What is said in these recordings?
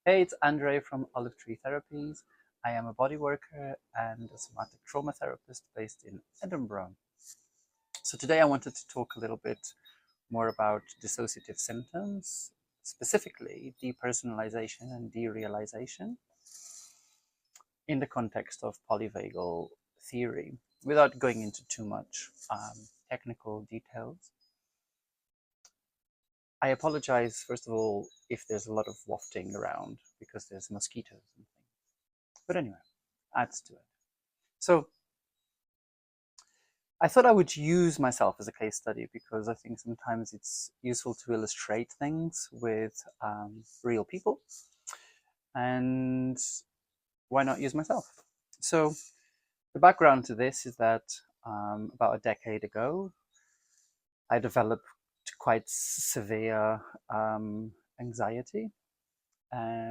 Hey, it's Andre from Olive Tree Therapies. I am a body worker and a somatic trauma therapist based in Edinburgh. So today I wanted to talk a little bit more about dissociative symptoms, specifically depersonalization and derealization in the context of polyvagal theory, without going into too much technical details. I apologize, first of all, if there's a lot of wafting around because there's mosquitoes and things. But anyway, adds to it. So I thought I would use myself as a case study because I think sometimes it's useful to illustrate things with real people. And why not use myself? So the background to this is that about a decade ago, I developed quite severe anxiety,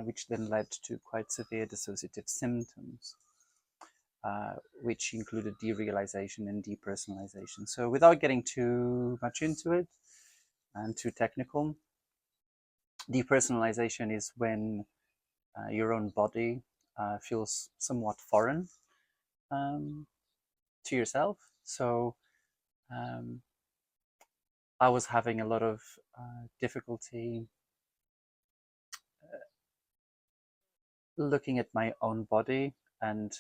which then led to quite severe dissociative symptoms. Which included derealization and depersonalization. So without getting too much into it and too technical, depersonalization is when your own body feels somewhat foreign to yourself. So um, I was having a lot of difficulty looking at my own body and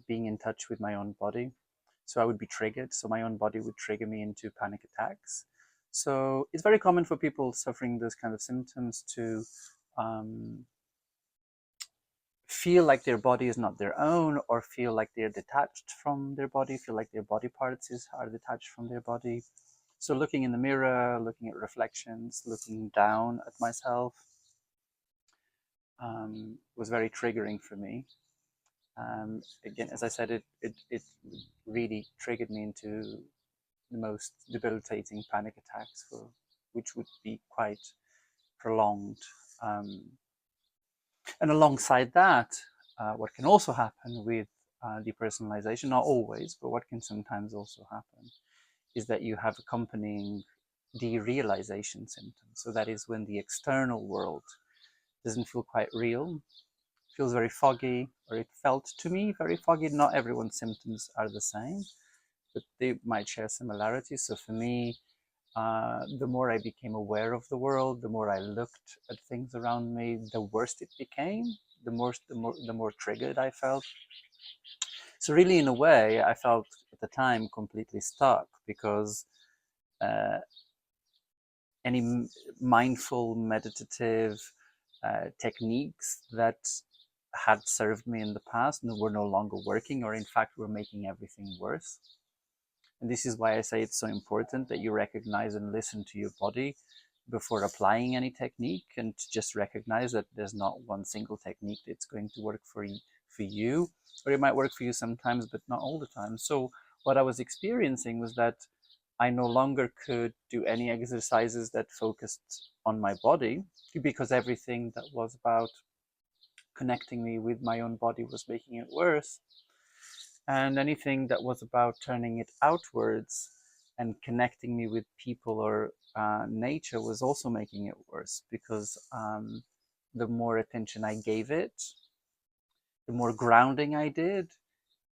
being in touch with my own body. So I would be triggered. So my own body would trigger me into panic attacks. So it's very common for people suffering those kind of symptoms to um, feel like their body is not their own, or feel like they're detached from their body, feel like their body parts are detached from their body. So looking in the mirror, looking at reflections, looking down at myself was very triggering for me. Again, as I said, it really triggered me into the most debilitating panic attacks, which would be quite prolonged. Um, and alongside that, what can also happen with depersonalization, not always, but what can sometimes also happen, is that you have accompanying derealization symptoms. So that is when the external world doesn't feel quite real, feels very foggy, or it felt to me very foggy. Not everyone's symptoms are the same, but they might share similarities. So for me, the more I became aware of the world, the more I looked at things around me, the worse it became. The more triggered I felt. So really, in a way, I felt at the time completely stuck because uh, any mindful meditative techniques that had served me in the past were no longer working, or in fact were making everything worse. And this is why I say it's so important that you recognize and listen to your body before applying any technique, and to just recognize that there's not one single technique that's going to work for you, or it might work for you sometimes, but not all the time. So what I was experiencing was that I no longer could do any exercises that focused on my body, because everything that was about connecting me with my own body was making it worse. And anything that was about turning it outwards and connecting me with people or nature was also making it worse, because the more attention I gave it, the more grounding I did,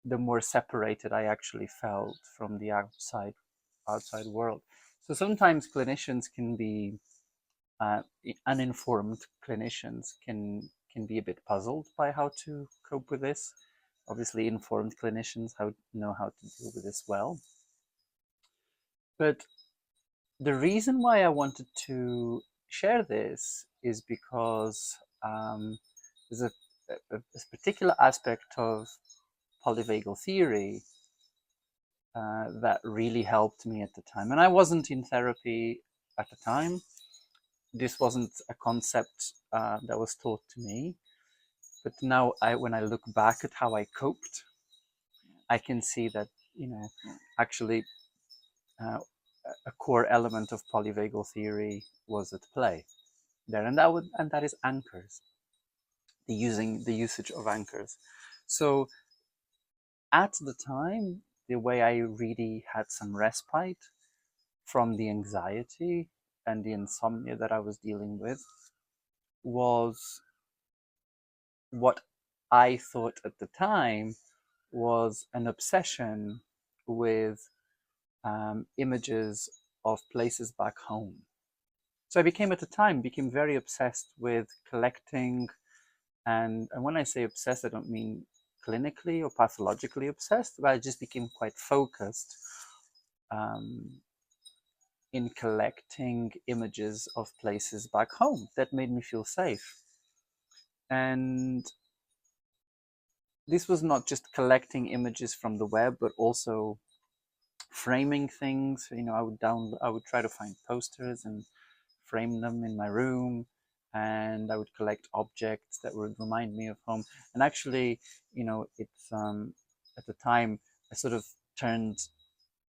the more separated I actually felt from the outside world. So sometimes clinicians can be uh, uninformed clinicians can be a bit puzzled by how to cope with this. Obviously, informed clinicians know how to deal with this well. But the reason why I wanted to share this is because there's a particular aspect of polyvagal theory that really helped me at the time. And I wasn't in therapy at the time. This wasn't a concept that was taught to me. But now, when I look back at how I coped, I can see that, actually, uh, a core element of polyvagal theory was at play there, and that is anchors, the usage of anchors. So at the time, the way I really had some respite from the anxiety and the insomnia that I was dealing with was what I thought at the time was an obsession with images of places back home. So I became very obsessed with collecting, and when I say obsessed, I don't mean clinically or pathologically obsessed, but I just became quite focused um, in collecting images of places back home that made me feel safe. And this was not just collecting images from the web, but also framing things. I would try to find posters and frame them in my room, and I would collect objects that would remind me of home. And actually, it's at the time I sort of turned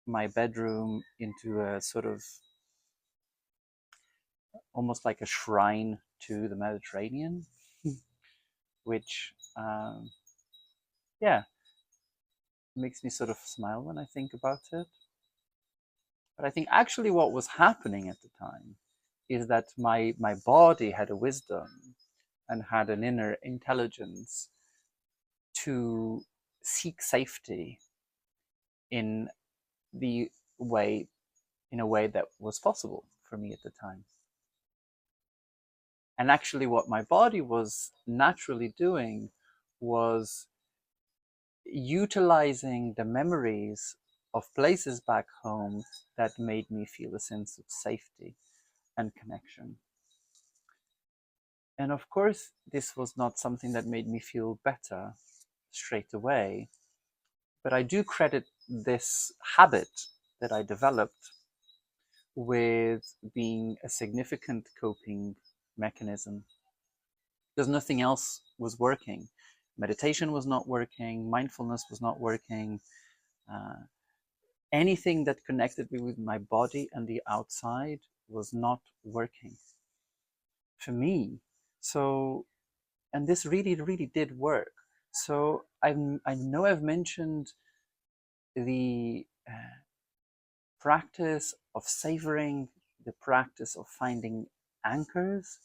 my bedroom into a sort of almost like a shrine to the Mediterranean, which yeah, makes me sort of smile when I think about it. But I think actually what was happening at the time is that my body had a wisdom and had an inner intelligence to seek safety in the way in a way that was possible for me at the time. And actually what my body was naturally doing was utilizing the memories of places back home that made me feel a sense of safety and connection. And of course, this was not something that made me feel better straight away, but I do credit this habit that I developed with being a significant coping mechanism, because nothing else was working. Meditation was not working, mindfulness was not working. Uh, Anything that connected me with my body and the outside was not working for me. So, and this really, really did work. So I know I've mentioned the practice of savoring, the practice of finding anchors.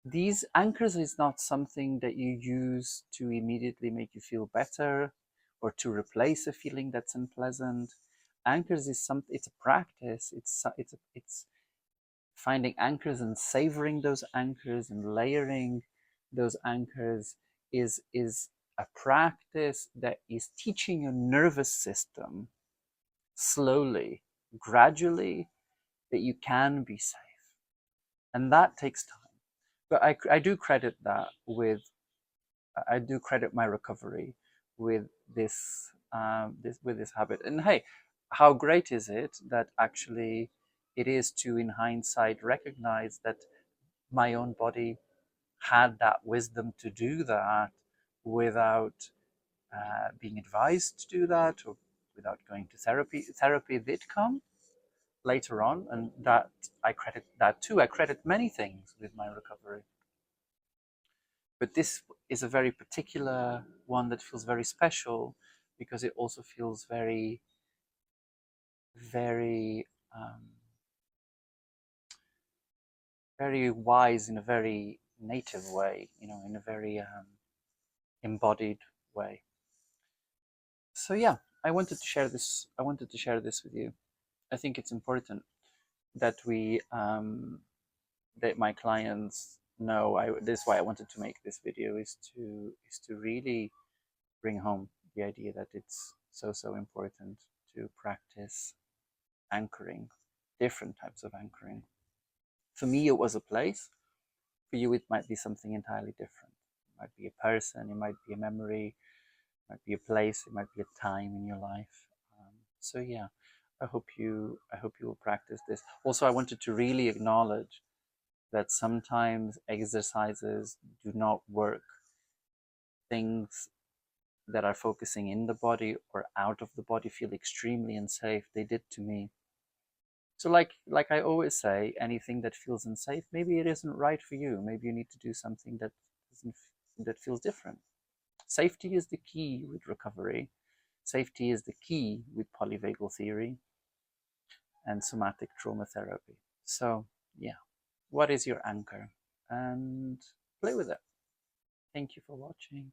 These anchors is not something that you use to immediately make you feel better or to replace a feeling that's unpleasant. Anchors is something, it's a practice. It's finding anchors and savoring those anchors and layering those anchors is a practice that is teaching your nervous system slowly, gradually, that you can be safe. And that takes time. But I do credit that with, I do credit my recovery with this habit. And hey, how great is it that actually it is to, in hindsight, recognize that my own body had that wisdom to do that without being advised to do that or without going to therapy. Therapy did come later on, and that I credit that too. I credit many things with my recovery, but this is a very particular one that feels very special because it also feels very, very, very wise in a very native way, in a very embodied way. So yeah, I wanted to share this. I wanted to share this with you. I think it's important that that my clients know. This is why I wanted to make this video, is to really bring home the idea that it's so important to practice anchoring, different types of anchoring. For me, it was a place. For you, it might be something entirely different. It might be a person, it might be a memory, it might be a place, it might be a time in your life. So yeah, I hope you will practice this. Also, I wanted to really acknowledge that sometimes exercises do not work. Things that are focusing in the body or out of the body feel extremely unsafe. They did to me. So like I always say, anything that feels unsafe, maybe it isn't right for you. Maybe you need to do something that feels different. Safety is the key with recovery. Safety is the key with polyvagal theory and somatic trauma therapy. So yeah, what is your anchor? And play with it. Thank you for watching.